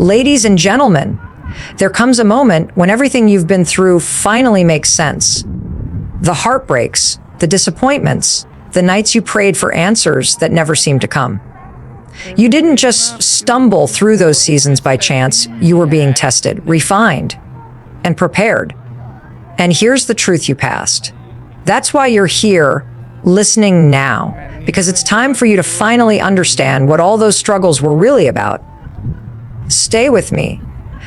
Ladies and gentlemen, there comes a moment when everything you've been through finally makes sense. The heartbreaks, the disappointments, the nights you prayed for answers that never seemed to come. You didn't just stumble through those seasons by chance. You were being tested, refined, and prepared. And here's the truth you passed. That's why you're here, listening now, because it's time for you to finally understand what all those struggles were really about. Stay with me,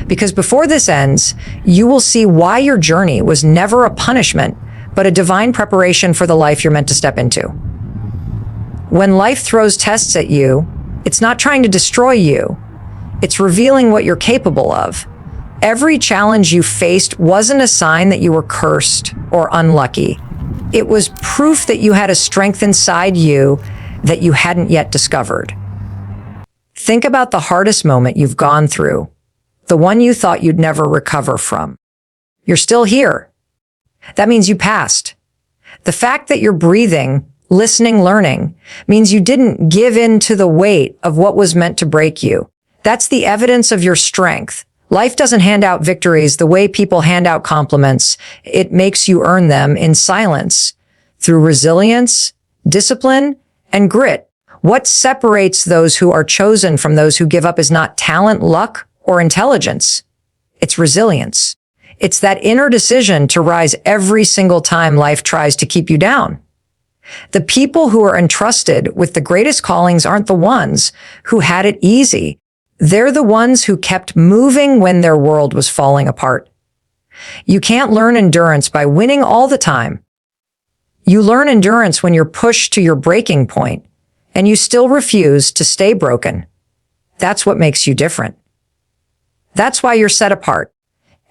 because before this ends, you will see why your journey was never a punishment, but a divine preparation for the life you're meant to step into. When life throws tests at you, it's not trying to destroy you. It's revealing what you're capable of. Every challenge you faced wasn't a sign that you were cursed or unlucky. It was proof that you had a strength inside you that you hadn't yet discovered. Think about the hardest moment you've gone through, the one you thought you'd never recover from. You're still here. That means you passed. The fact that you're breathing, listening, learning, means you didn't give in to the weight of what was meant to break you. That's the evidence of your strength. Life doesn't hand out victories the way people hand out compliments. It makes you earn them in silence, through resilience, discipline, and grit. What separates those who are chosen from those who give up is not talent, luck, or intelligence. It's resilience. It's that inner decision to rise every single time life tries to keep you down. The people who are entrusted with the greatest callings aren't the ones who had it easy. They're the ones who kept moving when their world was falling apart. You can't learn endurance by winning all the time. You learn endurance when you're pushed to your breaking point, and you still refuse to stay broken. That's what makes you different. That's why you're set apart.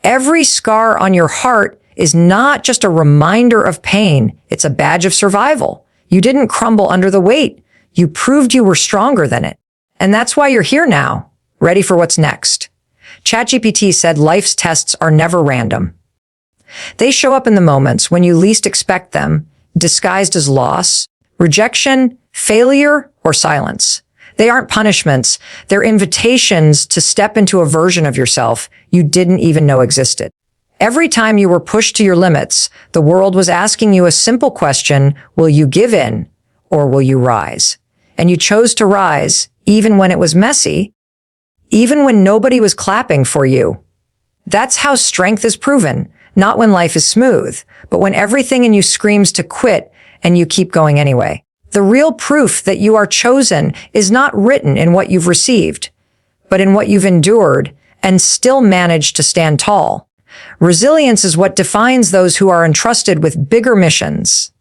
Every scar on your heart is not just a reminder of pain. It's a badge of survival. You didn't crumble under the weight. You proved you were stronger than it. And that's why you're here now, ready for what's next. ChatGPT said life's tests are never random. They show up in the moments when you least expect them, disguised as loss, rejection, failure, or silence. They aren't punishments. They're invitations to step into a version of yourself you didn't even know existed. Every time you were pushed to your limits, the world was asking you a simple question: will you give in or will you rise? And you chose to rise, even when it was messy, even when nobody was clapping for you. That's how strength is proven, not when life is smooth, but when everything in you screams to quit and you keep going anyway. The real proof that you are chosen is not written in what you've received, but in what you've endured and still managed to stand tall. Resilience is what defines those who are entrusted with bigger missions.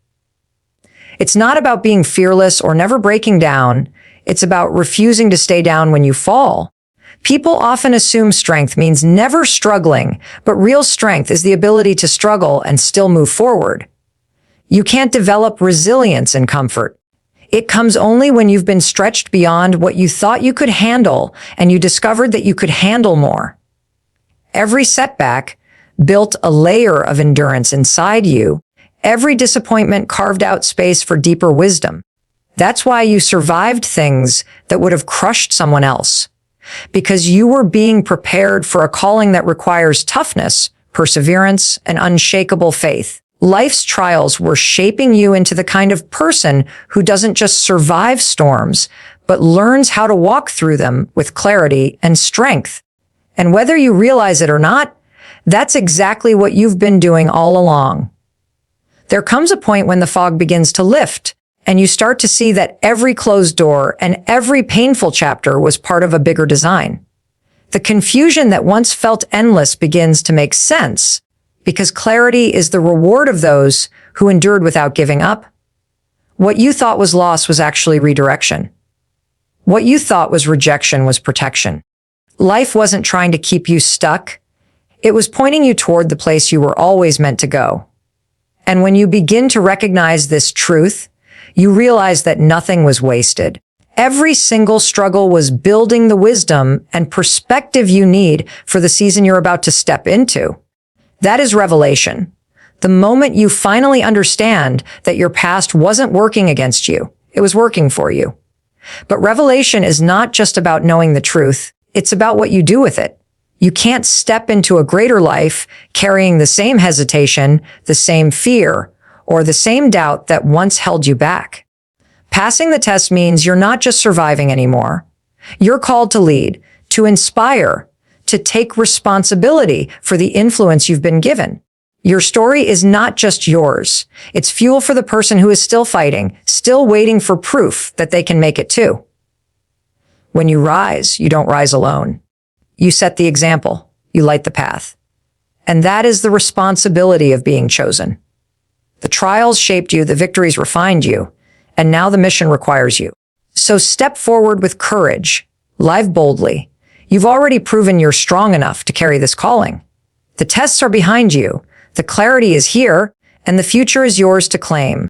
It's not about being fearless or never breaking down. It's about refusing to stay down when you fall. People often assume strength means never struggling, but real strength is the ability to struggle and still move forward. You can't develop resilience in comfort. It comes only when you've been stretched beyond what you thought you could handle and you discovered that you could handle more. Every setback built a layer of endurance inside you. Every disappointment carved out space for deeper wisdom. That's why you survived things that would have crushed someone else. Because you were being prepared for a calling that requires toughness, perseverance, and unshakable faith. Life's trials were shaping you into the kind of person who doesn't just survive storms, but learns how to walk through them with clarity and strength. And whether you realize it or not, that's exactly what you've been doing all along. There comes a point when the fog begins to lift, and you start to see that every closed door and every painful chapter was part of a bigger design. The confusion that once felt endless begins to make sense, because clarity is the reward of those who endured without giving up. What you thought was loss was actually redirection. What you thought was rejection was protection. Life wasn't trying to keep you stuck. It was pointing you toward the place you were always meant to go. And when you begin to recognize this truth, you realize that nothing was wasted. Every single struggle was building the wisdom and perspective you need for the season you're about to step into. That is revelation. The moment you finally understand that your past wasn't working against you, it was working for you. But revelation is not just about knowing the truth. It's about what you do with it. You can't step into a greater life carrying the same hesitation, the same fear, or the same doubt that once held you back. Passing the test means you're not just surviving anymore. You're called to lead, to inspire, to take responsibility for the influence you've been given. Your story is not just yours. It's fuel for the person who is still fighting, still waiting for proof that they can make it too. When you rise, you don't rise alone. You set the example. You light the path. And that is the responsibility of being chosen. The trials shaped you, the victories refined you, and now the mission requires you. So step forward with courage. Live boldly. You've already proven you're strong enough to carry this calling. The tests are behind you. The clarity is here, and the future is yours to claim.